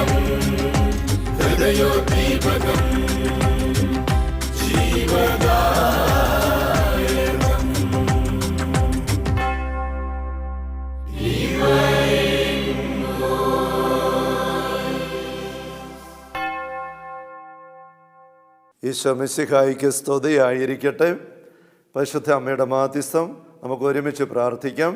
ദീപകം ഹൃദയോദ്ദീപകം ജീവദായകം. ഈശോ മിശിഹായിക്ക് സ്തുതിയായിരിക്കട്ടെ. പരിശുദ്ധ അമ്മയുടെ മാധ്യസ്ഥം നമുക്ക് ഒരുമിച്ച് പ്രാർത്ഥിക്കാം.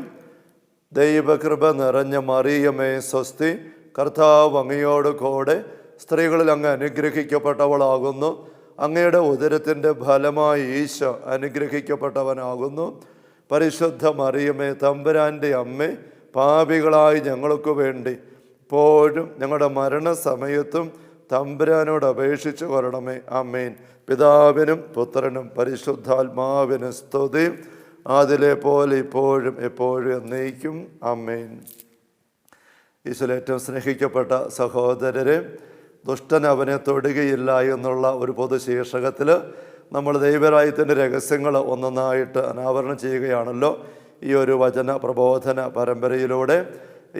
ദൈവകൃപ നിറഞ്ഞ മറിയമേ സ്വസ്തി, കർത്താവ് അങ്ങയോട് കൂടെ സ്ത്രീകളിൽ അങ്ങ് അനുഗ്രഹിക്കപ്പെട്ടവളാകുന്നു. അങ്ങയുടെ ഉദരത്തിൻ്റെ ഫലമായി ഈശോ അനുഗ്രഹിക്കപ്പെട്ടവനാകുന്നു. പരിശുദ്ധ മറിയമേ തമ്പുരാൻ്റെ അമ്മേ, പാപികളായി ഞങ്ങൾക്ക് വേണ്ടി ഇപ്പോഴും ഞങ്ങളുടെ മരണസമയത്തും തമ്പുരാനോട് അപേക്ഷിച്ചു കൊള്ളണമേ. ആമേൻ. പിതാവിനും പുത്രനും പരിശുദ്ധാത്മാവിനും സ്തുതി, അതിലെ പോലെ ഇപ്പോഴും എപ്പോഴും എന്നേക്കും. ആമേൻ. ഈശോയിൽ ഏറ്റവും സ്നേഹിക്കപ്പെട്ട സഹോദരരെ, ദുഷ്ടൻ അവനെ തൊടുകയില്ല എന്നുള്ള ഒരു പൊതു ശീർഷകത്തിൽ നമ്മൾ ദൈവരാജ്യത്തിൻ്റെ രഹസ്യങ്ങൾ ഒന്നൊന്നായിട്ട് അനാവരണം ചെയ്യുകയാണല്ലോ ഈ ഒരു വചന പ്രബോധന പരമ്പരയിലൂടെ.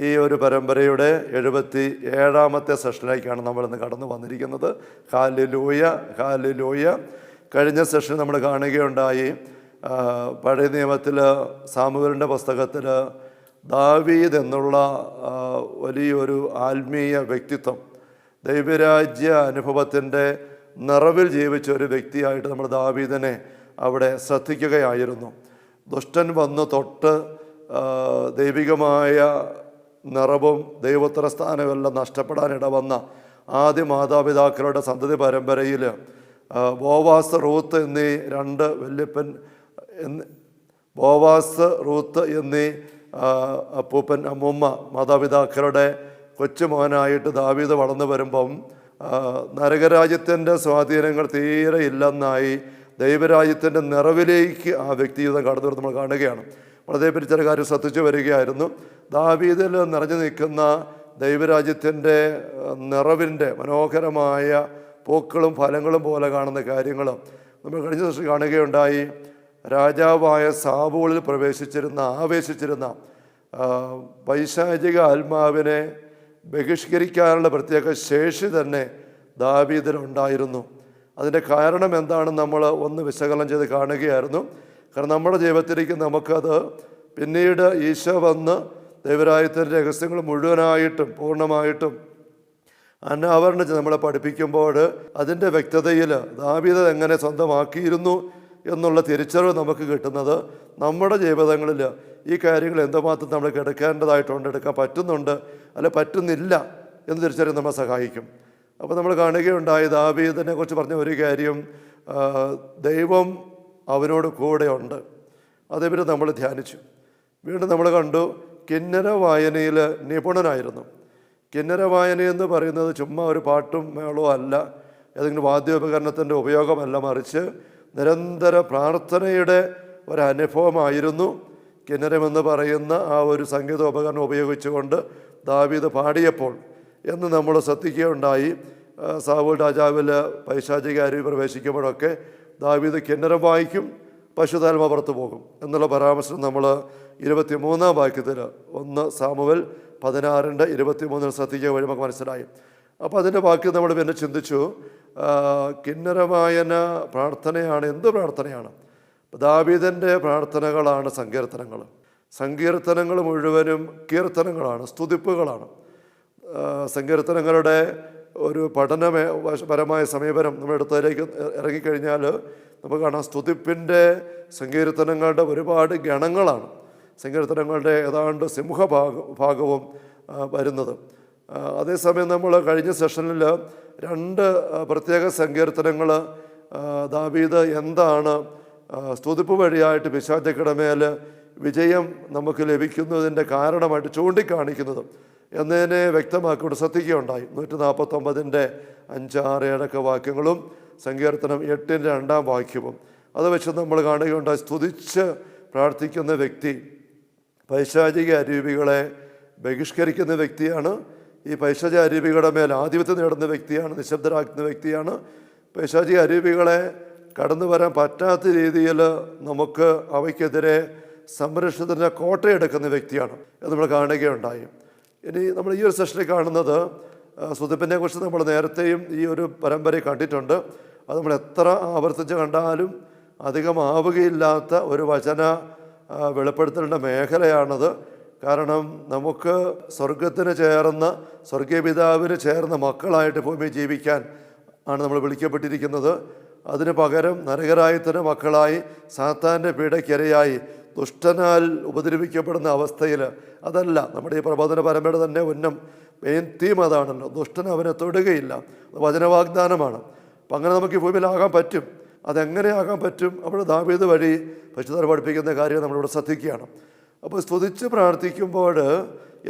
ഈ ഒരു പരമ്പരയുടെ 77ാമത്തെ സെഷനിലേക്കാണ് നമ്മളിന്ന് കടന്നു വന്നിരിക്കുന്നത്. Hallelujah, hallelujah. കഴിഞ്ഞ സെഷൻ നമ്മൾ കാണുകയുണ്ടായി, പഴയ നിയമത്തിൽ സാമുവേലിൻ്റെ പുസ്തകത്തിൽ ദാവീദ് എന്നുള്ള വലിയൊരു ആത്മീയ വ്യക്തിത്വം, ദൈവരാജ്യ അനുഭവത്തിൻ്റെ നിറവിൽ ജീവിച്ച ഒരു വ്യക്തിയായിട്ട് നമ്മൾ ദാവീദിനെ അവിടെ ശ്രദ്ധിക്കുകയായിരുന്നു. ദുഷ്ടൻ വന്ന് തൊട്ട് ദൈവികമായ നിറവും ദൈവോത്തര സ്ഥാനമെല്ലാം നഷ്ടപ്പെടാനിട വന്ന ആദ്യ മാതാപിതാക്കളുടെ സന്തതി പരമ്പരയിൽ ബോവാസ് റൂത്ത് എന്നീ രണ്ട് വല്യപ്പൻ ബോവാസ് റൂത്ത് എന്നീ അപ്പൂപ്പൻ അമ്മൂമ്മ മാതാപിതാക്കളുടെ കൊച്ചുമോനായിട്ട് ദാവീദ് വളർന്നു വരുമ്പം നരകരാജ്യത്തിൻ്റെ സ്വാധീനങ്ങൾ തീരെ ഇല്ലെന്നായി ദൈവരാജ്യത്തിൻ്റെ നിറവിലേക്ക് ആ വ്യക്തിജീവിതം കടന്നു വരുന്നത് നമ്മൾ കാണുകയാണ്. അതേപ്പറ്റി ചില കാര്യം ശ്രദ്ധിച്ചു വരികയായിരുന്നു. ദാവീദിൽ നിറഞ്ഞു നിൽക്കുന്ന ദൈവരാജ്യത്തിൻ്റെ നിറവിൻ്റെ മനോഹരമായ പൂക്കളും ഫലങ്ങളും പോലെ കാണുന്ന കാര്യങ്ങൾ നമ്മൾ കഴിഞ്ഞ ദിവസം കാണുകയുണ്ടായി. രാജാവായ സാവൂളിൽ ആവേശിച്ചിരുന്ന പൈശാചിക ആത്മാവിനെ ബഹിഷ്കരിക്കാനുള്ള പ്രത്യേക ശേഷി തന്നെ ദാവീദിലുണ്ടായിരുന്നു. അതിൻ്റെ കാരണം എന്താണെന്ന് നമ്മൾ ഒന്ന് വിശകലനം ചെയ്ത് കാണുകയായിരുന്നു. കാരണം നമ്മുടെ ജീവിതത്തിലേക്ക് നമുക്കത് പിന്നീട് ഈശോ വന്ന് ദൈവരാജ്യത്തിൻ്റെ രഹസ്യങ്ങൾ മുഴുവനായിട്ടും പൂർണ്ണമായിട്ടും അനാവരണം നമ്മളെ പഠിപ്പിക്കുമ്പോൾ അതിൻ്റെ വ്യക്തതയിൽ ദാവീദ് എങ്ങനെ സ്വന്തമാക്കിയിരുന്നു എന്നുള്ള തിരിച്ചറിവ് നമുക്ക് കിട്ടുന്നത് നമ്മുടെ ജീവിതങ്ങളിൽ ഈ കാര്യങ്ങൾ എന്തുമാത്രം നമ്മൾ എടുക്കാൻ പറ്റുന്നുണ്ട് അല്ലെ പറ്റുന്നില്ല എന്ന് തിരിച്ചറിയാൻ നമ്മളെ സഹായിക്കും. അപ്പോൾ നമ്മൾ കാണുകയുണ്ടായി, ദാവീദിനെ കുറിച്ച് പറഞ്ഞ ഒരു കാര്യം, ദൈവം അവനോട് കൂടെ ഉണ്ട്. അതേപറ്റി നമ്മൾ ധ്യാനിച്ചു. വീണ്ടും നമ്മൾ കണ്ടു, കിന്നര വായനയിൽ നിപുണനായിരുന്നു. കിന്നര വായന എന്ന് പറയുന്നത് ചുമ്മാ ഒരു പാട്ടും മേളവും അല്ല, ഏതെങ്കിലും വാദ്യോപകരണത്തിൻ്റെ ഉപയോഗമല്ല, മറിച്ച് നിരന്തര പ്രാർത്ഥനയുടെ ഒരനുഭവമായിരുന്നു. കിന്നരമെന്ന് പറയുന്ന ആ ഒരു സംഗീതോപകരണം ഉപയോഗിച്ചുകൊണ്ട് ദാവീദ് പാടിയപ്പോൾ എന്ന് നമ്മൾ ശ്രദ്ധിക്കുകയുണ്ടായി. സാവൂൾ രാജാവിൽ പൈശാചിക അരുവി പ്രവേശിക്കുമ്പോഴൊക്കെ ദാവീദ് കിന്നരം വായിക്കും, പശുതാൽമ പുറത്തു പോകും എന്നുള്ള പരാമർശം നമ്മൾ 23-ാം വാക്യത്തിൽ 1 സാമുവേൽ 16:23 ശ്രദ്ധിക്കുക വഴി നമുക്ക് മനസ്സിലായി. അപ്പോൾ അതിൻ്റെ വാക്യം നമ്മൾ പിന്നെ ചിന്തിച്ചു, കിന്നരവായന പ്രാർത്ഥനയാണ്. എന്ത് പ്രാർത്ഥനയാണ്? ദാവീദിൻ്റെ പ്രാർത്ഥനകളാണ് സങ്കീർത്തനങ്ങൾ മുഴുവനും കീർത്തനങ്ങളാണ്, സ്തുതിപ്പുകളാണ്. സങ്കീർത്തനങ്ങളുടെ ഒരു പഠനപരമായ സമീപനം നമ്മൾ എടുത്തതിലേക്ക് ഇറങ്ങിക്കഴിഞ്ഞാൽ നമുക്ക് കാണാം, സ്തുതിപ്പിൻ്റെ സങ്കീർത്തനങ്ങളുടെ ഒരുപാട് ഗണങ്ങളാണ് സങ്കീർത്തനങ്ങളുടെ ഏതാണ്ട് സിംഹഭാഗവും വരുന്നത്. അതേസമയം നമ്മൾ കഴിഞ്ഞ സെഷനിൽ 2 പ്രത്യേക സങ്കീർത്തനങ്ങൾ ദാവീദ് എന്താണ് സ്തുതിപ്പ് വഴിയായിട്ട് പിശാചുക്കളുടെ മേൽ വിജയം നമുക്ക് ലഭിക്കുന്നതിൻ്റെ കാരണമായിട്ട് ചൂണ്ടിക്കാണിക്കുന്നത് എന്നതിനെ വ്യക്തമാക്കിക്കൊണ്ട് ശ്രദ്ധിക്കുകയുണ്ടായി. 149-ൻ്റെ 5, 6, 7 വാക്യങ്ങളും സങ്കീർത്തനം 8-ൻ്റെ 2-ാം വാക്യവും അത് വെച്ച് നമ്മൾ കാണുകയുണ്ടായി. സ്തുതിച്ച് പ്രാർത്ഥിക്കുന്ന വ്യക്തി പൈശാചിക അരൂപികളെ ബഹിഷ്കരിക്കുന്ന വ്യക്തിയാണ്. ഈ പൈശാചിക അരൂപികളുടെ മേൽ ആധിപത്യം നേടുന്ന വ്യക്തിയാണ്, നിശബ്ദരാക്കുന്ന വ്യക്തിയാണ്. പൈശാചിക അരൂപികളെ കടന്നു വരാൻ പറ്റാത്ത രീതിയിൽ നമുക്ക് അവയ്ക്കെതിരെ സംരക്ഷണത്തിൻ്റെ കോട്ടയെടുക്കുന്ന വ്യക്തിയാണ് എന്ന് നമ്മൾ കാണുകയുണ്ടായി. ഇനി നമ്മൾ ഈ ഒരു സെഷനിൽ കാണുന്നത് സ്തുതിപ്പിനെ കുറിച്ച് നമ്മൾ നേരത്തെയും ഈ ഒരു പരമ്പരയിൽ കണ്ടിട്ടുണ്ട്. അത് നമ്മൾ എത്ര ആവർത്തിച്ച് കണ്ടാലും അധികമാവുകയില്ലാത്ത ഒരു വചന വെളിപ്പെടുത്തലിൻ്റെ മേഖലയാണത്. കാരണം നമുക്ക് സ്വർഗത്തിന് ചേർന്ന, സ്വർഗീയ പിതാവിന് ചേർന്ന മക്കളായിട്ട് ഭൂമിയിൽ ജീവിക്കാൻ ആണ് നമ്മൾ വിളിക്കപ്പെട്ടിരിക്കുന്നത്. അതിന് പകരം നരകരായത്തിന് മക്കളായി സാത്താൻ്റെ പീഡയ്ക്കിരയായി ദുഷ്ടനാൽ ഉപദ്രവിക്കപ്പെടുന്ന അവസ്ഥയിൽ അതല്ല. നമ്മുടെ ഈ പ്രബോധന പരമ്പര തന്നെ മെയിൻ തീം അതാണല്ലോ, ദുഷ്ടൻ അവനെ തൊടുകയില്ല. വചനവാഗ്ദാനമാണ്. അപ്പം അങ്ങനെ നമുക്ക് ഈ ഭൂമിയിലാകാൻ പറ്റും. അതെങ്ങനെ ആകാൻ പറ്റും? അവിടെ ദാവീദ് വഴി പരിശുദ്ധർ പഠിപ്പിക്കുന്ന കാര്യം നമ്മളിവിടെ ശ്രദ്ധിക്കുകയാണ്. അപ്പോൾ സ്തുതിച്ച് പ്രാർത്ഥിക്കുമ്പോൾ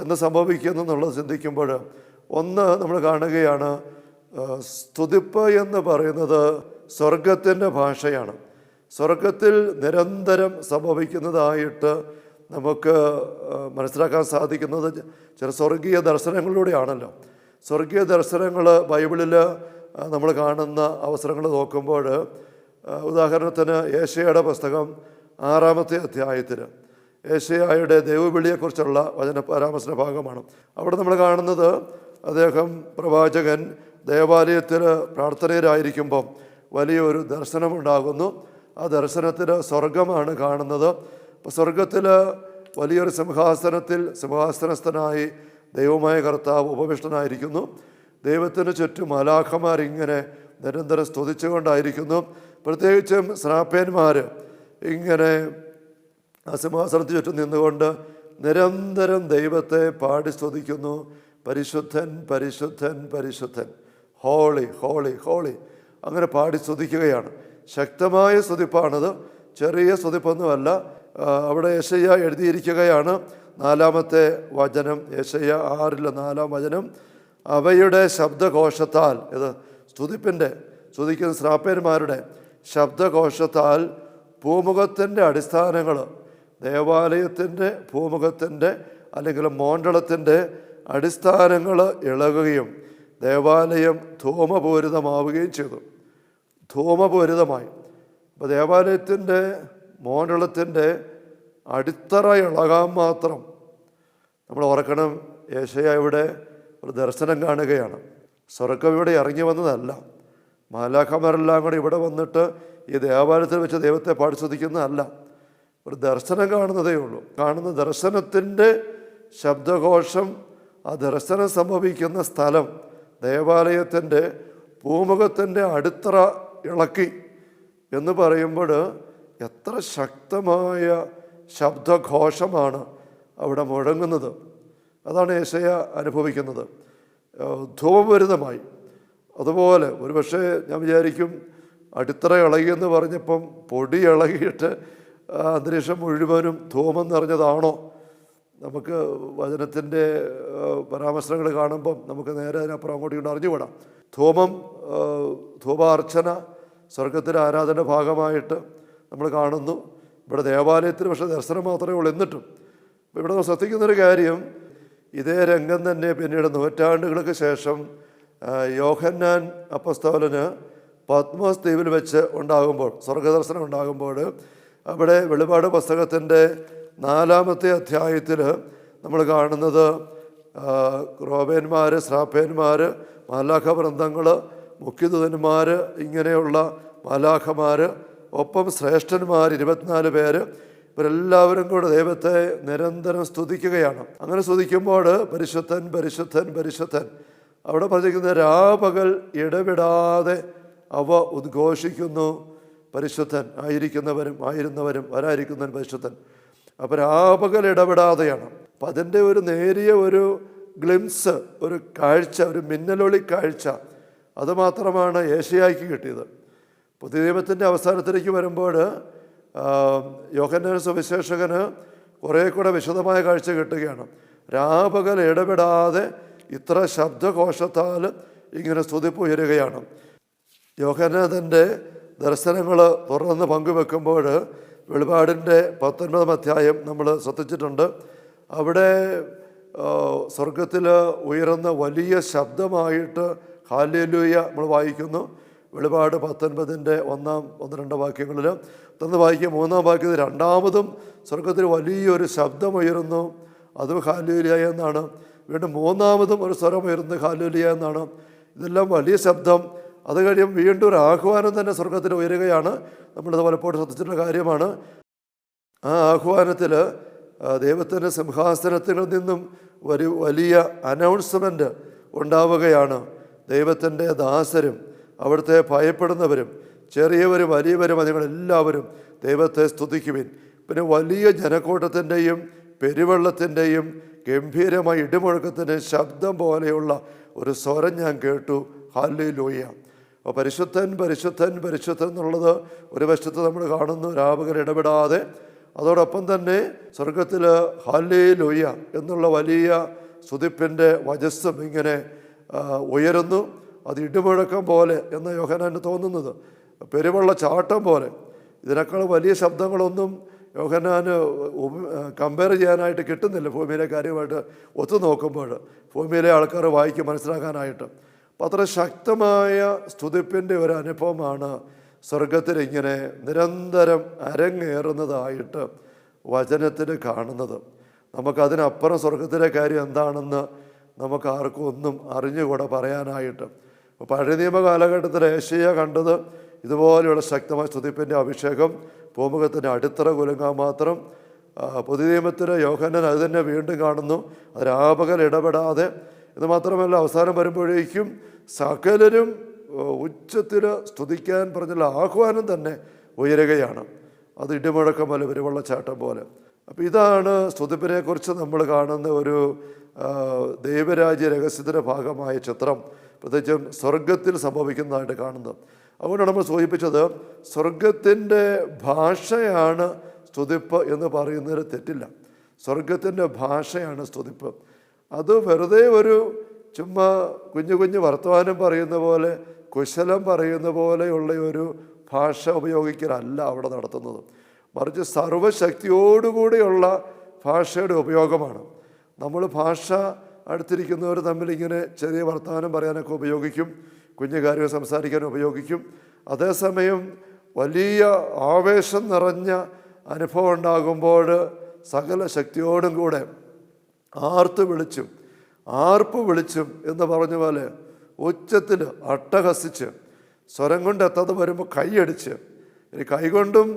എന്ത് സംഭവിക്കുന്നു എന്നുള്ളത് ചിന്തിക്കുമ്പോൾ ഒന്ന് നമ്മൾ കാണുകയാണ്, സ്തുതിപ്പ് എന്ന് പറയുന്നത് സ്വർഗത്തിൻ്റെ ഭാഷയാണ്. സ്വർഗത്തിൽ നിരന്തരം സംഭവിക്കുന്നതായിട്ട് നമുക്ക് മനസ്സിലാക്കാൻ സാധിക്കുന്നത് ചില സ്വർഗീയ ദർശനങ്ങളിലൂടെയാണല്ലോ. സ്വർഗീയ ദർശനങ്ങൾ ബൈബിളിൽ നമ്മൾ കാണുന്ന അവസരങ്ങൾ നോക്കുമ്പോൾ, ഉദാഹരണത്തിന് ഏശയ്യായുടെ പുസ്തകം 6-ാമത്തെ അധ്യായത്തിൽ ഏശയ്യായുടെ ദൈവവിളിയെക്കുറിച്ചുള്ള വചന പരാമർശന ഭാഗമാണ്. അവിടെ നമ്മൾ കാണുന്നത് അദ്ദേഹം പ്രവാചകൻ ദേവാലയത്തിൽ പ്രാർത്ഥനയിലായിരിക്കുമ്പം വലിയൊരു ദർശനമുണ്ടാകുന്നു. ആ ദർശനത്തിൽ സ്വർഗമാണ് കാണുന്നത്. അപ്പോൾ സ്വർഗത്തിൽ വലിയൊരു സിംഹാസനസ്ഥനായി ദൈവമായ കർത്താവ് ഉപവിഷ്ടനായിരിക്കുന്നു. ദൈവത്തിന് ചുറ്റും മാലാഖമാരിങ്ങനെ നിരന്തരം സ്തുതിച്ചുകൊണ്ടായിരിക്കുന്നു. പ്രത്യേകിച്ചും ശ്രാപ്പേന്മാർ ഇങ്ങനെ ആ സിംഹാസനത്തിന് ചുറ്റും നിന്നുകൊണ്ട് നിരന്തരം ദൈവത്തെ പാടി സ്തുതിക്കുന്നു. പരിശുദ്ധൻ പരിശുദ്ധൻ പരിശുദ്ധൻ, ഹോളി ഹോളി ഹോളി, അങ്ങനെ പാടി സ്തുതിക്കുകയാണ്. ശക്തമായ സ്തുതിപ്പാണത്, ചെറിയ സ്തുതിപ്പൊന്നുമല്ല. അവിടെ യെശയ്യാ എഴുതിയിരിക്കുകയാണ് 4-ാമത്തെ വചനം, യെശയ്യാ 6 4-ാം വചനം, അവയുടെ ശബ്ദഘോഷത്താൽ, ഇത് സ്തുതിക്കുന്ന ശ്രാപ്പന്മാരുടെ ശബ്ദഘോഷത്താൽ പൂമുഖത്തിൻ്റെ അടിസ്ഥാനങ്ങൾ, ദേവാലയത്തിൻ്റെ ഭൂമുഖത്തിൻ്റെ അല്ലെങ്കിൽ മോണ്ടളത്തിൻ്റെ അടിസ്ഥാനങ്ങൾ ഇളകുകയും ദേവാലയം ധൂമപൂരിതമാവുകയും ചെയ്തു. ധൂമപൂരിതമായി. അപ്പോൾ ദേവാലയത്തിൻ്റെ മോണ്ടളത്തിൻ്റെ അടിത്തറ ഇളകാൻ മാത്രം നമ്മൾ ഓർക്കണം. യെശയ്യാ ഇവിടെ ഒരു ദർശനം കാണുകയാണ്. സ്വർഗ്ഗം ഇവിടെ ഇറങ്ങി വന്നതല്ല, മാലാഖമാരെല്ലാം കൂടെ ഇവിടെ വന്നിട്ട് ഈ ദേവാലയത്തിൽ വെച്ച് ദൈവത്തെ പാടി സ്തുതിക്കുന്നതല്ല, ഒരു ദർശനം കാണുന്നതേ ഉള്ളൂ. കാണുന്ന ദർശനത്തിൻ്റെ ശബ്ദഘോഷം, ആ ദർശനം സംഭവിക്കുന്ന സ്ഥലം ദേവാലയത്തിൻ്റെ പൂമുഖത്തിൻ്റെ അടിത്തറ ഇളക്കി എന്ന് പറയുമ്പോൾ എത്ര ശക്തമായ ശബ്ദഘോഷമാണ് അവിടെ മുഴങ്ങുന്നത്. അതാണ് യെശയ്യാ അനുഭവിക്കുന്നത്, ധൂമപൂരിതമായി. അതുപോലെ ഒരുപക്ഷെ ഞാൻ വിചാരിക്കും, അടിത്തറ ഇളകിയെന്ന് പറഞ്ഞപ്പം പൊടി ഇളകിയിട്ട് അന്തരീക്ഷം മുഴുവനും ധൂമം നിറഞ്ഞതാണോ? നമുക്ക് വചനത്തിൻ്റെ പരാമർശങ്ങൾ കാണുമ്പം നമുക്ക് നേരെ അതിനപ്പുറം അങ്ങോട്ട് കൊണ്ട് അറിഞ്ഞുകൂടാം. ധൂപാർച്ചന സ്വർഗത്തിലെ ആരാധന ഭാഗമായിട്ട് നമ്മൾ കാണുന്നു. ഇവിടെ ദേവാലയത്തിൽ പക്ഷേ ദർശനം മാത്രമേ ഉള്ളൂ. എന്നിട്ടും ഇവിടെ നമ്മൾ ശ്രദ്ധിക്കുന്നൊരു കാര്യം, ഇതേ രംഗം തന്നെ പിന്നീട് നൂറ്റാണ്ടുകൾക്ക് ശേഷം യോഹന്നാൻ അപ്പസ്തോലന് പത്മോസ് ദ്വീപിൽ വെച്ച് ഉണ്ടാകുമ്പോൾ, സ്വർഗദർശനം ഉണ്ടാകുമ്പോൾ, അവിടെ വെളിപാട് പുസ്തകത്തിൻ്റെ 4-ാമത്തെ അധ്യായത്തിൽ നമ്മൾ കാണുന്നത് ക്രോബേന്മാർ, ശ്രാപ്പേന്മാർ, മാലാഖ വൃന്ദങ്ങൾ, മുഖ്യദൂതന്മാർ, ഇങ്ങനെയുള്ള മാലാഖമാർ, ഒപ്പം ശ്രേഷ്ഠന്മാർ 24 പേര്, ഇവരെല്ലാവരും കൂടെ ദൈവത്തെ നിരന്തരം സ്തുതിക്കുകയാണ്. അങ്ങനെ സ്തുതിക്കുമ്പോൾ പരിശുദ്ധൻ പരിശുദ്ധൻ പരിശുദ്ധൻ, അവിടെ പറഞ്ഞിരിക്കുന്ന രാപകൽ ഇടവിടാതെ അവ ഉദ്ഘോഷിക്കുന്നു, പരിശുദ്ധൻ ആയിരുന്നവരും വരാതിരിക്കുന്നവൻ പരിശുദ്ധൻ. അപ്പോൾ രാപകൽ ഇടപെടാതെയാണ്. അപ്പം അതിൻ്റെ ഒരു നേരിയ ഒരു ഗ്ലിംസ്, ഒരു കാഴ്ച, ഒരു മിന്നലൊളി കാഴ്ച, അതുമാത്രമാണ് യെശയ്യായ്ക്ക് കിട്ടിയത്. പുതിയ നിയമത്തിൻ്റെ അവസാനത്തിലേക്ക് വരുമ്പോൾ യോഹന്നാൻ സുവിശേഷകന് കുറേ കൂടെ വിശദമായ കാഴ്ച കിട്ടുകയാണ്. രാപകൽ ഇടപെടാതെ ഇത്ര ശബ്ദഘോഷത്താൽ ഇങ്ങനെ സ്തുതിപ്പ് ഉയരുകയാണ്. യോഹന്നാൻ തൻ്റെ ദർശനങ്ങൾ തുറന്ന് പങ്കുവെക്കുമ്പോൾ വെളിപാടിൻ്റെ 19-ാം അധ്യായം നമ്മൾ ശ്രദ്ധിച്ചിട്ടുണ്ട്. അവിടെ സ്വർഗത്തിൽ ഉയരുന്ന വലിയ ശബ്ദമായിട്ട് ഹല്ലേലൂയ നമ്മൾ വായിക്കുന്നു. വെളിപാട് 19-ൻ്റെ 1-2 വാക്യങ്ങളിൽ തന്നെ വായിക്കുക. 3-ാം വാക്യത്തിൽ രണ്ടാമതും സ്വർഗത്തിൽ വലിയൊരു ശബ്ദമുയരുന്നു, അതും ഹല്ലേലൂയ എന്നാണ്. വീണ്ടും മൂന്നാമതും ഒരു സ്വരം ഉയർന്ന് ഹല്ലേലൂയ എന്നാണ്. ഇതെല്ലാം വലിയ ശബ്ദം. അത് കഴിയും വീണ്ടും ഒരു ആഹ്വാനം തന്നെ സ്വർഗത്തിൽ ഉയരുകയാണ്. നമ്മളിത് പലപ്പോഴും ശ്രദ്ധിച്ചിട്ടുള്ള കാര്യമാണ്. ആ ആഹ്വാനത്തിൽ ദൈവത്തിൻ്റെ സിംഹാസനത്തിൽ നിന്നും വലിയ അനൗൺസ്മെൻ്റ് ഉണ്ടാവുകയാണ്. ദൈവത്തിൻ്റെ ദാസരും അവിടുത്തെ ഭയപ്പെടുന്നവരും ചെറിയവരും വലിയവരും അതുങ്ങളെല്ലാവരും ദൈവത്തെ സ്തുതിക്കുവിൻ. പിന്നെ വലിയ ജനക്കൂട്ടത്തിൻ്റെയും പെരുവെള്ളത്തിൻ്റെയും ഗംഭീരമായ ഇടിമുഴക്കത്തിൻ്റെ ശബ്ദം പോലെയുള്ള ഒരു സ്വരം ഞാൻ കേട്ടു, ഹല്ലേലൂയ. അപ്പോൾ പരിശുദ്ധൻ പരിശുദ്ധൻ പരിശുദ്ധൻ എന്നുള്ളത് ഒരു വശത്ത് നമ്മൾ കാണുന്നു, രാപകൽ ഇടപെടാതെ. അതോടൊപ്പം തന്നെ സ്വർഗത്തിൽ ഹല്ലേലൂയ എന്നുള്ള വലിയ സ്തുതിപ്പിൻ്റെ വചസ്സും ഇങ്ങനെ ഉയരുന്നു. അത് ഇടിമുഴക്കം പോലെ എന്ന് യോഹന്നാന് തോന്നുന്നത്, പെരുവെള്ള ചാട്ടം പോലെ. ഇതിനേക്കാൾ വലിയ ശബ്ദങ്ങളൊന്നും യോഹന്നാന് കമ്പയർ ചെയ്യാനായിട്ട് കിട്ടുന്നില്ല ഭൂമിയിലെ കാര്യമായിട്ട് ഒത്തു നോക്കുമ്പോൾ, ഭൂമിയിലെ ആൾക്കാർ വായിക്കും മനസ്സിലാക്കാനായിട്ട്. അപ്പം അത്ര ശക്തമായ സ്തുതിപ്പിൻ്റെ ഒരു അനുഭവമാണ് സ്വർഗത്തിൽ ഇങ്ങനെ നിരന്തരം അരങ്ങേറുന്നതായിട്ട് വചനത്തിൽ കാണുന്നത്. നമുക്കതിനപ്പുറം സ്വർഗത്തിലെ കാര്യം എന്താണെന്ന് നമുക്ക് ആർക്കും ഒന്നും അറിഞ്ഞുകൂടെ പറയാനായിട്ട്. അപ്പോൾ പഴയ നിയമ കാലഘട്ടത്തിൽ ഏശയ്യ കണ്ടത് ഇതുപോലെയുള്ള ശക്തമായ സ്തുതിപ്പിൻ്റെ അഭിഷേകം, പൂമുഖത്തിൻ്റെ അടിത്തറ കുലുങ്ങാൻ മാത്രം. പുതിയ നിയമത്തിൽ യോഹന്നാൻ അത് തന്നെ വീണ്ടും കാണുന്നു, അത് രാപകൽ ഇടപെടാതെ. ഇത് മാത്രമല്ല, അവസാനം വരുമ്പോഴേക്കും സകലരും ഉച്ചത്തിൽ സ്തുതിക്കാൻ പറഞ്ഞുള്ള ആഹ്വാനം തന്നെ ഉയരുകയാണ്. അത് ഇടിമുഴക്കം പോലെ, പെരുവെള്ളച്ചാട്ടം പോലെ. അപ്പോൾ ഇതാണ് സ്തുതിപ്പിനെക്കുറിച്ച് നമ്മൾ കാണുന്ന ഒരു ദൈവരാജ്യ രഹസ്യത്തിൻ്റെ ഭാഗമായ ചിത്രം, പ്രത്യേകിച്ചും സ്വർഗത്തിൽ സംഭവിക്കുന്നതായിട്ട് കാണുന്നത്. അതുകൊണ്ടാണ് നമ്മൾ സൂചിപ്പിച്ചത്, സ്വർഗത്തിൻ്റെ ഭാഷയാണ് സ്തുതിപ്പ് എന്ന് പറയുന്നതിൽ തെറ്റില്ല. സ്വർഗത്തിൻ്റെ ഭാഷയാണ് സ്തുതിപ്പ്. അത് വെറുതെ ഒരു ചുമ്മാ കുഞ്ഞു കുഞ്ഞു വർത്തമാനം പറയുന്ന പോലെ, കുശലം പറയുന്ന പോലെയുള്ള ഒരു ഭാഷ ഉപയോഗിക്കലല്ല അവിടെ നടത്തുന്നത്. മറിച്ച് സർവശക്തിയോടുകൂടിയുള്ള ഭാഷയുടെ ഉപയോഗമാണ്. നമ്മൾ ഭാഷ അടുത്തിരിക്കുന്നവർ തമ്മിലിങ്ങനെ ചെറിയ വർത്തമാനം പറയാനൊക്കെ ഉപയോഗിക്കും, കുഞ്ഞു കാര്യങ്ങൾ സംസാരിക്കാൻ ഉപയോഗിക്കും. അതേസമയം വലിയ ആവേശം നിറഞ്ഞ അനുഭവം ഉണ്ടാകുമ്പോൾ സകല ശക്തിയോടും കൂടെ ആർപ്പ് വിളിച്ചും എന്ന് പറഞ്ഞ പോലെ ഉച്ചത്തിൽ അട്ടഹസിച്ച്, സ്വരം കൊണ്ട് എത്താതെ വരുമ്പോൾ കൈയടിച്ച്, ഇനി കൈകൊണ്ടും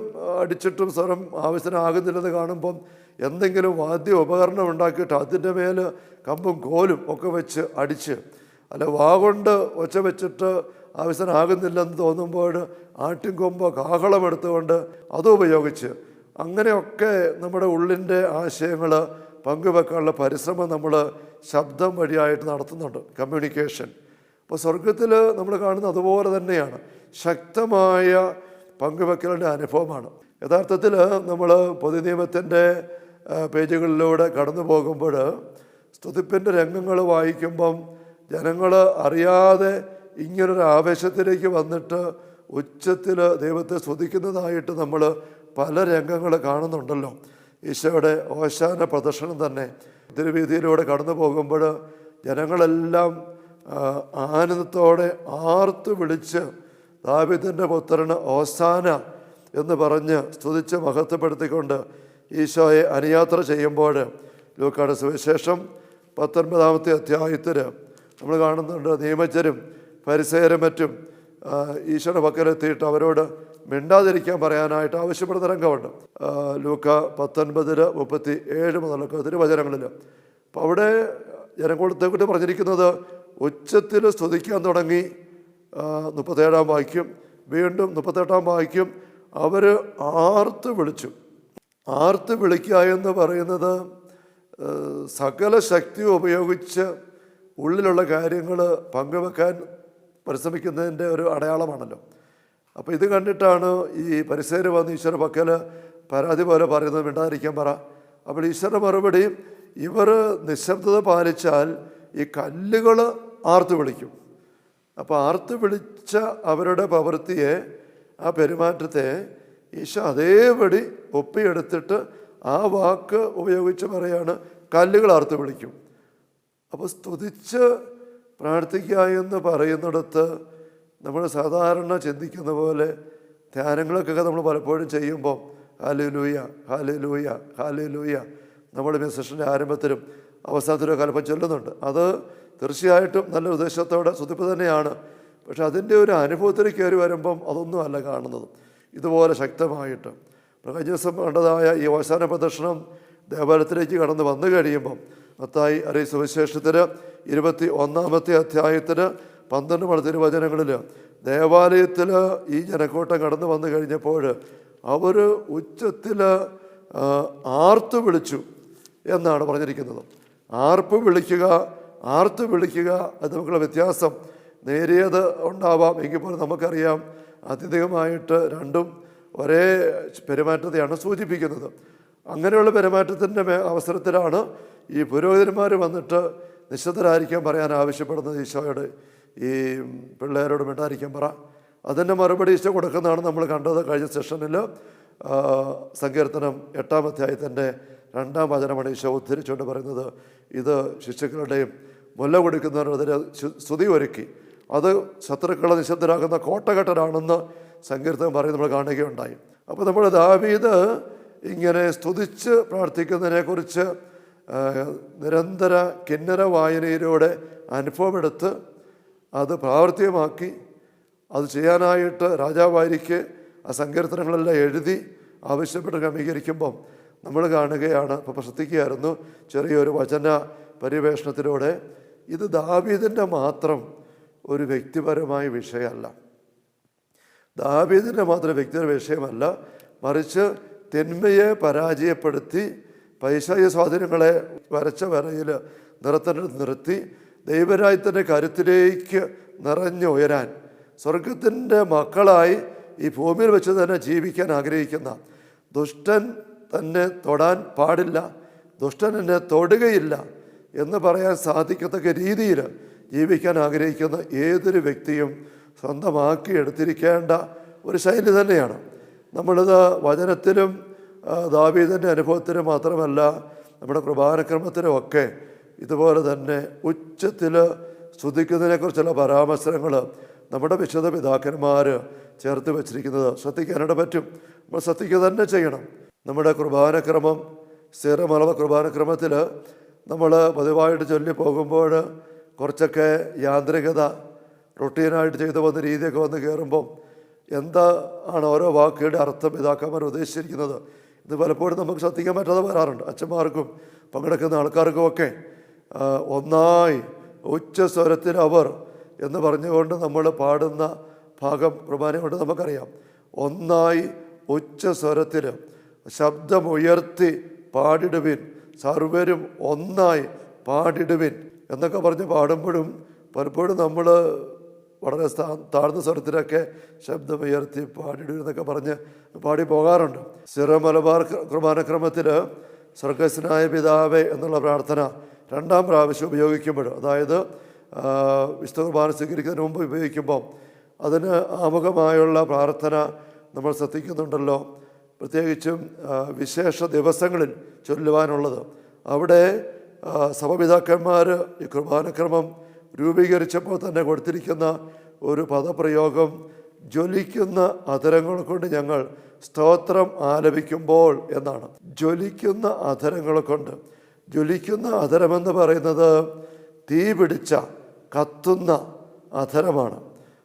അടിച്ചിട്ടും സ്വരം ആവശ്യത്തിനാകുന്നില്ലെന്ന് കാണുമ്പം എന്തെങ്കിലും വാദ്യ ഉപകരണം ഉണ്ടാക്കിയിട്ട് അതിൻ്റെ മേൽ കമ്പും കോലും ഒക്കെ വെച്ച് അടിച്ച്, അല്ല വാഗൊണ്ട് ഒച്ച വെച്ചിട്ട് ആവശ്യത്തിനാകുന്നില്ലെന്ന് തോന്നുമ്പോൾ ആട്ടിൻകൊമ്പോ കാഹളം എടുത്തുകൊണ്ട് അതും ഉപയോഗിച്ച്, അങ്ങനെയൊക്കെ നമ്മുടെ ഉള്ളിൻ്റെ ആശയങ്ങൾ പങ്കുവെക്കാനുള്ള പരിശ്രമം നമ്മൾ ശബ്ദം വഴിയായിട്ട് നടത്തുന്നുണ്ട്, കമ്മ്യൂണിക്കേഷൻ. അപ്പോൾ സ്വർഗത്തിൽ നമ്മൾ കാണുന്നത് അതുപോലെ തന്നെയാണ്, ശക്തമായ പങ്കുവെക്കലിൻ്റെ അനുഭവമാണ്. യഥാർത്ഥത്തിൽ നമ്മൾ പുതിയ നിയമത്തിൻ്റെ പേജുകളിലൂടെ കടന്നു പോകുമ്പോൾ സ്തുതിപ്പിൻ്റെ രംഗങ്ങൾ വായിക്കുമ്പം ജനങ്ങൾ അറിയാതെ ഇങ്ങനൊരു ആവേശത്തിലേക്ക് വന്നിട്ട് ഉച്ചത്തിൽ ദൈവത്തെ സ്തുതിക്കുന്നതായിട്ട് നമ്മൾ പല രംഗങ്ങൾ കാണുന്നുണ്ടല്ലോ. ഈശോയുടെ ഓശാന പ്രദർശനം തന്നെ തിരുവീതിയിലൂടെ കടന്നു പോകുമ്പോൾ ജനങ്ങളെല്ലാം ആനന്ദത്തോടെ ആർത്തു വിളിച്ച് ദാവീദിൻ്റെ പുത്രന് ഓസാന എന്ന് പറഞ്ഞ് സ്തുതിച്ച് മഹത്വപ്പെടുത്തിക്കൊണ്ട് ഈശോയെ അനുയാത്ര ചെയ്യുമ്പോൾ ലൂക്കായുടെ സുവിശേഷം 19 അധ്യായത്തിൽ നമ്മൾ കാണുന്നുണ്ട്, നിയമജ്ഞരും ഫരിസേയരും മറ്റും ഈശോയുടെ പക്കലെത്തിയിട്ട് അവരോട് മിണ്ടാതിരിക്കാൻ പറയാനായിട്ട് ആവശ്യപ്പെടുന്ന രംഗമുണ്ട്. ലൂക്ക 19:37 മുതലൊക്കെ തിരുവചനങ്ങളിൽ. അപ്പോൾ അവിടെ ജനക്കൂട്ടത്തെക്കുറിച്ച് പറഞ്ഞിരിക്കുന്നത് ഉച്ചത്തിൽ സ്തുതിക്കാൻ തുടങ്ങി. 37 വാക്യം, വീണ്ടും 38 വാക്യം, അവർ ആർത്ത് വിളിക്കുക എന്ന് പറയുന്നത് സകല ശക്തി ഉപയോഗിച്ച് ഉള്ളിലുള്ള കാര്യങ്ങൾ പങ്കുവെക്കാൻ പരിശ്രമിക്കുന്നതിൻ്റെ ഒരു അടയാളമാണല്ലോ. അപ്പോൾ ഇത് കണ്ടിട്ടാണ് ഈ പരിസരം വന്ന് ഈശ്വര പക്കൽ പരാതി പോലെ പറയുന്നത്, മിണ്ടാതിരിക്കാൻ പറ. അപ്പോൾ ഈശ്വര മറുപടി, ഇവർ നിശബ്ദത പാലിച്ചാൽ ഈ കല്ലുകൾ ആർത്ത് വിളിക്കും. അപ്പോൾ ആർത്ത് വിളിച്ച അവരുടെ പ്രവൃത്തിയെ, ആ പെരുമാറ്റത്തെ ഈശോ അതേപടി ഒപ്പിയെടുത്തിട്ട് ആ വാക്ക് ഉപയോഗിച്ച് പറയാണ്, കല്ലുകൾ ആർത്ത് വിളിക്കും. അപ്പോൾ സ്തുതിച്ച് പ്രാർത്ഥിക്കുക എന്ന് പറയുന്നിടത്ത് നമ്മൾ സാധാരണ ചിന്തിക്കുന്ന പോലെ ധ്യാനങ്ങളൊക്കെ നമ്മൾ പലപ്പോഴും ചെയ്യുമ്പോൾ ഹല്ലേലൂയ ഹല്ലേലൂയ ഹല്ലേലൂയ നമ്മൾ ഈ സെഷൻ്റെ ആരംഭത്തിലും അവസാനത്തിലും കൽപ്പം ചൊല്ലുന്നുണ്ട്. അത് തീർച്ചയായിട്ടും നല്ല ഉദ്ദേശത്തോടെ സ്തുതിപ്പ് തന്നെയാണ്. പക്ഷെ അതിൻ്റെ ഒരു അനുഭവത്തിലേക്ക് കയറി വരുമ്പം അതൊന്നും അല്ല കാണുന്നത് ഇതുപോലെ ശക്തമായിട്ട്. കഴിഞ്ഞ ദിവസം കണ്ടതായ ഈ അവസാന പ്രദർശനം ദേവാലയത്തിലേക്ക് കടന്ന് വന്നു കഴിയുമ്പം മത്തായി അറിയിച്ച സുവിശേഷത്തിൽ 21-ാമത്തെ അധ്യായത്തിൽ 12 തിരുവചനങ്ങളിൽ ദേവാലയത്തിൽ ഈ ജനക്കൂട്ടം കടന്നു വന്നു കഴിഞ്ഞപ്പോൾ അവർ ഉച്ചത്തിൽ ആർത്തു വിളിച്ചു എന്നാണ് പറഞ്ഞിരിക്കുന്നത്. ആർത്തു വിളിക്കുക അത് നമുക്കുള്ള വ്യത്യാസം നേരിയത് ഉണ്ടാവാം. എങ്കിൽ പോലും നമുക്കറിയാം ആത്യന്തികമായിട്ട് രണ്ടും ഒരേ പെരുമാറ്റത്തെയാണ് സൂചിപ്പിക്കുന്നത്. അങ്ങനെയുള്ള പെരുമാറ്റത്തിൻ്റെ അവസരത്തിലാണ് ഈ പുരോഹിതന്മാർ വന്നിട്ട് നിശബ്ദരായിരിക്കാൻ പറയാൻ ആവശ്യപ്പെടുന്നത്. ഈശോയോട് ഈ പിള്ളേരോട് മിണ്ടായിരിക്കാൻ പറ. അതിൻ്റെ മറുപടി ഈശോ കൊടുക്കുന്നതാണ് നമ്മൾ കണ്ടത് കഴിഞ്ഞ സെഷനിൽ. സങ്കീർത്തനം 8-ാം അധ്യായത്തിൻ്റെ 2-ാം വചനമാണ് ഈശോ ഉദ്ധരിച്ചുകൊണ്ട് പറയുന്നത്, ഇത് ശിശുക്കളുടെയും മുല്ല കൊടുക്കുന്നവരുടെ സ്തുതി ഒരുക്കി, അത് ശത്രുക്കളെ നിശബ്ദരാകുന്ന കോട്ടകെട്ടലാണെന്ന് സങ്കീർത്തനം പറയും നമ്മൾ കാണുകയുണ്ടായി. അപ്പോൾ നമ്മൾ ദാവീദ് ഇങ്ങനെ സ്തുതിച്ച് പ്രാർത്ഥിക്കുന്നതിനെക്കുറിച്ച് നിരന്തര കിന്നര വായനയിലൂടെ അനുഭവമെടുത്ത് അത് പ്രാവർത്തികമാക്കി അത് ചെയ്യാനായിട്ട് രാജാവായിരിക്കെ ആ സങ്കീർത്തനങ്ങളെല്ലാം എഴുതി ആവശ്യപ്പെട്ട് ക്രമീകരിക്കുമ്പം നമ്മൾ കാണുകയാണ്. ഇപ്പോൾ ശ്രദ്ധിക്കുകയായിരുന്നു ചെറിയൊരു വചന പരിവേഷണത്തിലൂടെ, ഇത് ദാവീദിൻ്റെ മാത്രം ഒരു വ്യക്തിപരമായ വിഷയമല്ല, ദാവീദിൻ്റെ മാത്രം വ്യക്തിപര വിഷയമല്ല, മറിച്ച് തിന്മയെ പരാജയപ്പെടുത്തി പൈശാചിക സ്വാധീനങ്ങളെ വരച്ച വരയിൽ നിർത്തി ദൈവരാജ്യത്തിൻ്റെ കരുത്തിലേക്ക് നിറഞ്ഞുയരാൻ സ്വർഗത്തിൻ്റെ മക്കളായി ഈ ഭൂമിയിൽ വെച്ച് തന്നെ ജീവിക്കാൻ ആഗ്രഹിക്കുന്ന, ദുഷ്ടൻ തന്നെ തൊടാൻ പാടില്ല, ദുഷ്ടൻ എന്നെ തൊടുകയില്ല എന്ന് പറയാൻ സാധിക്കത്തക്ക രീതിയിൽ ജീവിക്കാൻ ആഗ്രഹിക്കുന്ന ഏതൊരു വ്യക്തിയും സ്വന്തമാക്കി എടുത്തിരിക്കേണ്ട ഒരു ശൈലി തന്നെയാണ്. നമ്മളിത് വചനത്തിലും ദാവീദിൻ്റെ അനുഭവത്തിലും മാത്രമല്ല നമ്മുടെ കുർബാനക്രമത്തിലും ഒക്കെ ഇതുപോലെ തന്നെ ഉച്ചത്തിൽ സ്തുതിക്കുന്നതിനെക്കുറിച്ചുള്ള പരാമർശങ്ങൾ നമ്മുടെ വിശുദ്ധ പിതാക്കന്മാർ ചേർത്ത് വച്ചിരിക്കുന്നത് ശ്രദ്ധിക്കാനായിട്ട് പറ്റും. നമ്മൾ ശ്രദ്ധിക്കുക തന്നെ ചെയ്യണം. നമ്മുടെ കുർബാനക്രമം സ്ഥിരമളവ കുർബാനക്രമത്തിൽ നമ്മൾ പതിവായിട്ട് ചൊല്ലി പോകുമ്പോൾ കുറച്ചൊക്കെ യാന്ത്രികത റൊട്ടീനായിട്ട് ചെയ്തു വന്ന രീതിയൊക്കെ വന്ന് കയറുമ്പം എന്താണ് ഓരോ വാക്കുകളുടെ അർത്ഥം പിതാക്കന്മാർ ഉദ്ദേശിച്ചിരിക്കുന്നത് ഇത് പലപ്പോഴും നമുക്ക് ശ്രദ്ധിക്കാൻ പറ്റാതെ വരാറുണ്ട്. അച്ഛന്മാർക്കും പങ്കെടുക്കുന്ന ആൾക്കാർക്കുമൊക്കെ ഒന്നായി ഉച്ചസ്വരത്തിൽ അവർ എന്ന് പറഞ്ഞുകൊണ്ട് നമ്മൾ പാടുന്ന ഭാഗം കുർബാന കൊണ്ട് നമുക്കറിയാം. ഒന്നായി ഉച്ചസ്വരത്തിൽ ശബ്ദമുയർത്തി പാടിടുവിൻ, സർവരും ഒന്നായി പാടിടുവിൻ എന്നൊക്കെ പറഞ്ഞ് പാടുമ്പോഴും പലപ്പോഴും നമ്മൾ വളരെ താഴ്ന്ന സ്വരത്തിലൊക്കെ ശബ്ദമുയർത്തി പാടിടുവിൻ എന്നൊക്കെ പറഞ്ഞ് പാടി പോകാറുണ്ട്. സിറോ മലബാർ കുർബാനക്രമത്തിൽ സ്വർഗസ്നായ പിതാവേ എന്നുള്ള പ്രാർത്ഥന 2-ാം പ്രാവശ്യം ഉപയോഗിക്കുമ്പോൾ, അതായത് വിശുദ്ധ കുർബാന സ്വീകരിക്കുന്നതിന് മുമ്പ് ഉപയോഗിക്കുമ്പോൾ അതിന് ആമുഖമായുള്ള പ്രാർത്ഥന നമ്മൾ ശ്രദ്ധിക്കുന്നുണ്ടല്ലോ. പ്രത്യേകിച്ചും വിശേഷ ദിവസങ്ങളിൽ ചൊല്ലുവാനുള്ളത്. അവിടെ സഭപിതാക്കന്മാർ ഈ കുർബാനക്രമം രൂപീകരിച്ചപ്പോൾ തന്നെ കൊടുത്തിരിക്കുന്ന ഒരു പദപ്രയോഗം, ജ്വലിക്കുന്ന അധരങ്ങൾ കൊണ്ട് ഞങ്ങൾ സ്തോത്രം ആലപിക്കുമ്പോൾ എന്നാണ്. ജ്വലിക്കുന്ന അധരങ്ങൾ കൊണ്ട്. ജ്വലിക്കുന്ന അധരമെന്ന് പറയുന്നത് തീ പിടിച്ച കത്തുന്ന അധരമാണ്.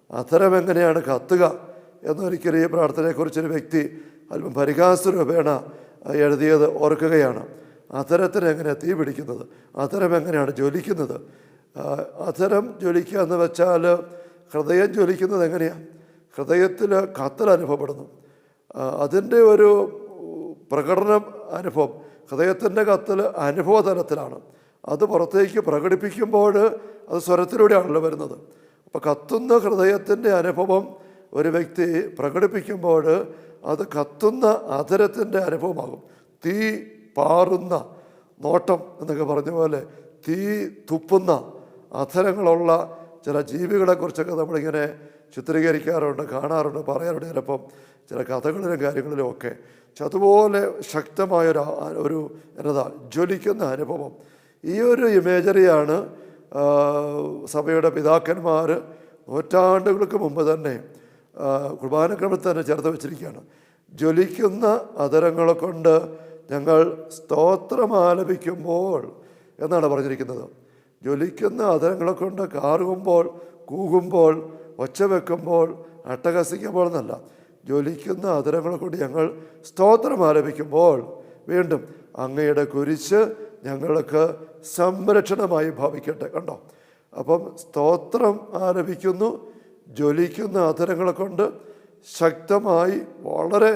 അധരം എങ്ങനെയാണ് കത്തുക എന്നൊരിക്കലും ഈ പ്രാർത്ഥനയെക്കുറിച്ചൊരു വ്യക്തി അല്പം പരിഹാസരൂപേണ എഴുതിയത് ഓർക്കുകയാണ്. അധരത്തിന് എങ്ങനെയാണ് തീ പിടിക്കുന്നത്, അധരം എങ്ങനെയാണ് ജ്വലിക്കുന്നത്? അധരം ജ്വലിക്കുക എന്ന് വെച്ചാൽ ഹൃദയം ജ്വലിക്കുന്നത് എങ്ങനെയാണ്? ഹൃദയത്തിൽ കത്തൽ അനുഭവപ്പെടുന്നു. അതിൻ്റെ ഒരു പ്രകടനം അനുഭവം, ഹൃദയത്തിൻ്റെ കത്തൽ അനുഭവ തലത്തിലാണ്. അത് പുറത്തേക്ക് പ്രകടിപ്പിക്കുമ്പോൾ അത് സ്വരത്തിലൂടെയാണല്ലോ വരുന്നത്. അപ്പോൾ കത്തുന്ന ഹൃദയത്തിൻ്റെ അനുഭവം ഒരു വ്യക്തി പ്രകടിപ്പിക്കുമ്പോൾ അത് കത്തുന്ന അധരത്തിൻ്റെ അനുഭവമാകും. തീ പാറുന്ന നോട്ടം എന്നൊക്കെ പറഞ്ഞ പോലെ തീ തുപ്പുന്ന അധരങ്ങളുള്ള ചില ജീവികളെക്കുറിച്ചൊക്കെ നമ്മളിങ്ങനെ ചിത്രീകരിക്കാറുണ്ട്, കാണാറുണ്ട്, പറയാറുണ്ട്, ചിലപ്പം ചില കഥകളിലും കാര്യങ്ങളിലും ഒക്കെ. പക്ഷെ അതുപോലെ ശക്തമായൊരു എന്നതാ ജ്വലിക്കുന്ന അനുഭവം. ഈ ഒരു ഇമേജറിയാണ് സഭയുടെ പിതാക്കന്മാർ നൂറ്റാണ്ടുകൾക്ക് മുമ്പ് തന്നെ കുർബാനക്രമത്തിൽ തന്നെ ചേർത്ത് വെച്ചിരിക്കുകയാണ്. ജ്വലിക്കുന്ന അധരങ്ങളെ കൊണ്ട് ഞങ്ങൾ സ്തോത്രം ആലപിക്കുമ്പോൾ എന്നാണ് പറഞ്ഞിരിക്കുന്നത്. ജ്വലിക്കുന്ന അധരങ്ങളെ കൊണ്ട് കാറുമ്പോൾ, കൂകുമ്പോൾ, ഒച്ച വെക്കുമ്പോൾ, അട്ടഹസിക്കുമ്പോൾ എന്നല്ല, ജ്വലിക്കുന്ന അധരങ്ങളെ കൊണ്ട് ഞങ്ങൾ സ്തോത്രം ആലപിക്കുമ്പോൾ വീണ്ടും അങ്ങയുടെ കുരിശ് ഞങ്ങൾക്ക് സംരക്ഷണമായി ഭവിക്കട്ടെ. കണ്ടോ? അപ്പം സ്തോത്രം ആലപിക്കുന്നു, ജ്വലിക്കുന്ന അധരങ്ങളെ കൊണ്ട് ശക്തമായി വളരെ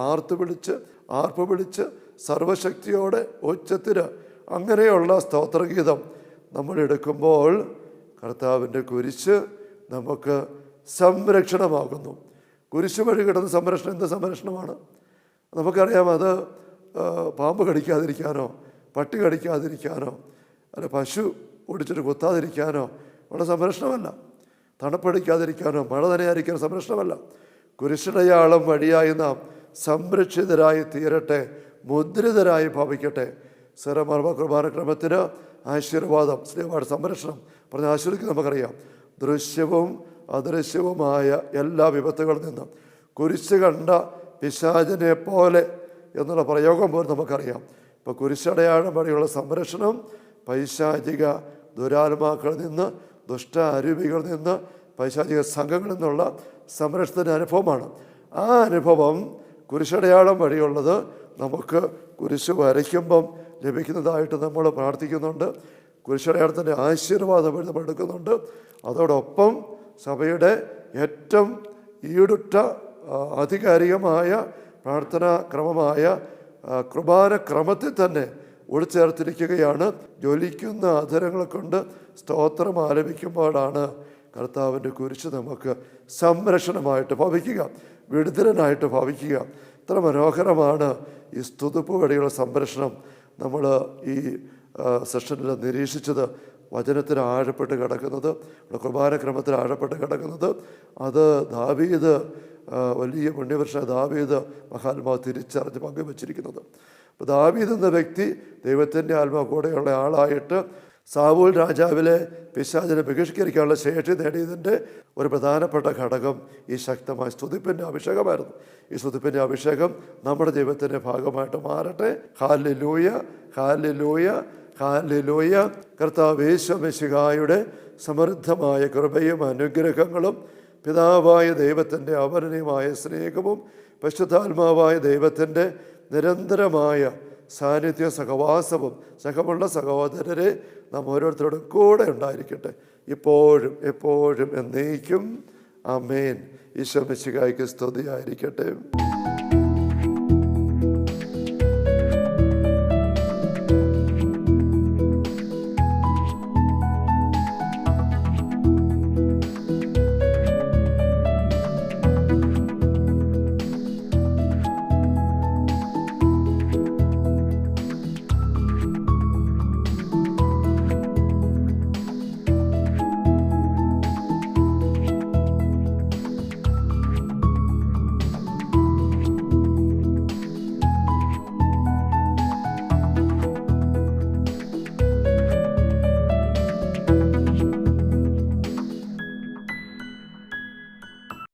ആർപ്പ് വിളിച്ച് സർവശക്തിയോടെ ഉച്ചത്തിൽ അങ്ങനെയുള്ള സ്തോത്രഗീതം നമ്മൾ എടുക്കുമ്പോൾ കർത്താവിൻ്റെ കുരിശ് നമുക്ക് സംരക്ഷണമാകുന്നു. കുരിശ് വഴി കിടന്ന സംരക്ഷണം എന്ത് സംരക്ഷണമാണ്? നമുക്കറിയാം, അത് പാമ്പ് കടിക്കാതിരിക്കാനോ, പട്ടി കടിക്കാതിരിക്കാനോ, അല്ല പശു ഓടിച്ചിട്ട് കുത്താതിരിക്കാനോ ഉള്ള സംരക്ഷണമല്ല. തണുപ്പടിക്കാതിരിക്കാനോ മഴ നനയാതിരിക്കാനോ സംരക്ഷണമല്ല. കുരിശടയാളം വഴിയായി നാം സംരക്ഷിതരായി തീരട്ടെ, മുദ്രിതരായി ഭവിക്കട്ടെ. സരമർമ്മ കുർബാനക്രമത്തിന് ആശീർവാദം, സ്നേഹമാണ്, സംരക്ഷണം പറഞ്ഞ ആശീർവദിക്കും. നമുക്കറിയാം, ദൃശ്യവും അദൃശ്യവുമായ എല്ലാ വിപത്തുകളിൽ നിന്നും കുരിശ് കണ്ട പിശാചിനെ പോലെ എന്നുള്ള പ്രയോഗം പോലും നമുക്കറിയാം. ഇപ്പോൾ കുരിശടയാളം വഴിയുള്ള സംരക്ഷണം പൈശാചിക ദുരാത്മാക്കളിൽ നിന്ന്, ദുഷ്ട അരൂപികളിൽ നിന്ന്, പൈശാചിക സംഘങ്ങളിൽ നിന്നുള്ള സംരക്ഷണത്തിൻ്റെ അനുഭവമാണ്. ആ അനുഭവം കുരിശടയാളം വഴിയുള്ളത് നമുക്ക് കുരിശ് വരയ്ക്കുമ്പം ലഭിക്കുന്നതായിട്ട് നമ്മൾ പ്രാർത്ഥിക്കുന്നുണ്ട്. കുരിശടയാളത്തിൻ്റെ ആശീർവാദം വഴി നമ്മൾ എടുക്കുന്നുണ്ട്. അതോടൊപ്പം സഭയുടെ ഏറ്റവും ഈടുറ്റ ആധികാരികമായ പ്രാർത്ഥനാ ക്രമമായ കുർബാനക്രമത്തിൽ തന്നെ ഉൾച്ചേർത്തിരിക്കുകയാണ്. ജ്വലിക്കുന്ന അധരങ്ങളെ കൊണ്ട് സ്തോത്രം ആലപിക്കുമ്പോഴാണ് കർത്താവിൻ്റെ കുരിശ് നമുക്ക് സംരക്ഷണമായിട്ട് ഭവിക്കുക, വിടുതലനായിട്ട് ഭവിക്കുക. ഇത്ര മനോഹരമാണ് ഈ സ്തുതിപ്പ് വഴിയുള്ള സംരക്ഷണം. നമ്മൾ ഈ സെഷനിൽ നിരീക്ഷിച്ചത് വചനത്തിൽ ആഴപ്പെട്ട് കിടക്കുന്നത്, കുർബാനക്രമത്തിൽ ആഴപ്പെട്ട് കിടക്കുന്നത്, അത് ദാവീദ്, വലിയ പുണ്യപുരുഷ ദാവീദ് മഹാത്മാവ് തിരിച്ചറിഞ്ഞ് പങ്കുവച്ചിരിക്കുന്നത്. അപ്പോൾ ദാവീദ് എന്ന വ്യക്തി ദൈവത്തിൻ്റെ ആത്മാവ് കൂടെയുള്ള ആളായിട്ട് സാവൂൽ രാജാവിലെ പിശാചിനെ ബഹിഷ്കരിക്കാനുള്ള ശേഷി നേടിയതിൻ്റെ ഒരു പ്രധാനപ്പെട്ട ഘടകം ഈ ശക്തമായ സ്തുതിപ്പിൻ്റെ അഭിഷേകമായിരുന്നു. ഈ സ്തുതിപ്പിൻ്റെ അഭിഷേകം നമ്മുടെ ജീവിതത്തിൻ്റെ ഭാഗമായിട്ട് മാറട്ടെ. Hallelujah, hallelujah, hallelujah. കർത്താവ് യേശു മിശിഹായുടെ സമൃദ്ധമായ കൃപയും അനുഗ്രഹങ്ങളും പിതാവായ ദൈവത്തിൻ്റെ അപരിമിതമായ സ്നേഹവും പരിശുദ്ധാത്മാവായ ദൈവത്തിൻ്റെ നിരന്തരമായ സാന്നിധ്യ സഹവാസവും സഹമുള്ള സഹോദരരെ നാം ഓരോരുത്തരോടും കൂടെ ഉണ്ടായിരിക്കട്ടെ, ഇപ്പോഴും എപ്പോഴും എന്നേക്കും. ആമേൻ. ഈശോ മിശിഹായ്ക്ക് സ്തുതിയായിരിക്കട്ടെ.